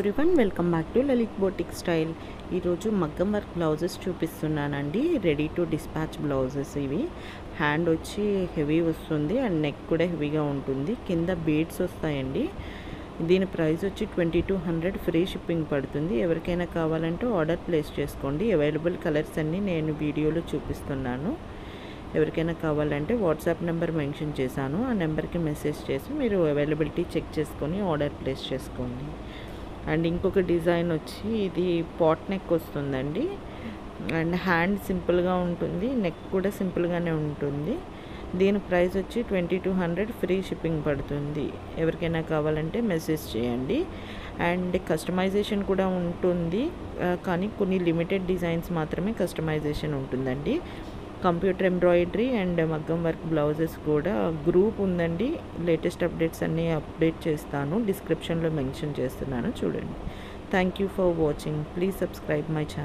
Everyone welcome back to Lalit boutique style. ఈరోజు మగ్గం work blouses చూపిస్తున్నానండి. రెడీ టు డిస్పాచ్ బ్లౌజెస్ ఇవి. హ్యాండ్ వచ్చి హెవీ వస్తుంది అండ్ నెక్ కూడా హెవీగా ఉంటుంది. కింద బీడ్స్ వస్తాయండి. దీని ప్రైస్ వచ్చి 2200 ఫ్రీ షిప్పింగ్ పడుతుంది. ఎవరికైనా కావాలంటే ఆర్డర్ ప్లేస్ చేసుకోండి. అవైలబుల్ కలర్స్ అన్నీ నేను వీడియోలో చూపిస్తున్నాను. ఎవరికైనా కావాలంటే వాట్సాప్ నెంబర్ మెన్షన్ చేశాను. ఆ నెంబర్కి మెసేజ్ చేసి మీరు అవైలబిలిటీ చెక్ చేసుకొని ఆర్డర్ ప్లేస్ చేసుకోండి. అండ్ ఇంకొక డిజైన్ వచ్చి ఇది పాట్ నెక్ వస్తుందండి. అండ్ హ్యాండ్ సింపుల్గా ఉంటుంది, నెక్ కూడా సింపుల్గానే ఉంటుంది. దీని ప్రైస్ వచ్చి 2200 ఫ్రీ షిప్పింగ్ పడుతుంది. ఎవరికైనా కావాలంటే మెసేజ్ చేయండి. అండ్ కస్టమైజేషన్ కూడా ఉంటుంది, కానీ కొన్ని లిమిటెడ్ డిజైన్స్ మాత్రమే కస్టమైజేషన్ ఉంటుందండి. కంప్యూటర్ ఎంబ్రాయిడరీ అండ్ మగ్గం వర్క్ బ్లౌజెస్ కూడా గ్రూప్ ఉందండి. లేటెస్ట్ అప్డేట్స్ అన్నీ అప్డేట్ చేస్తాను, డిస్క్రిప్షన్లో మెన్షన్ చేస్తున్నాను, చూడండి. Thank you for watching. Please subscribe my channel.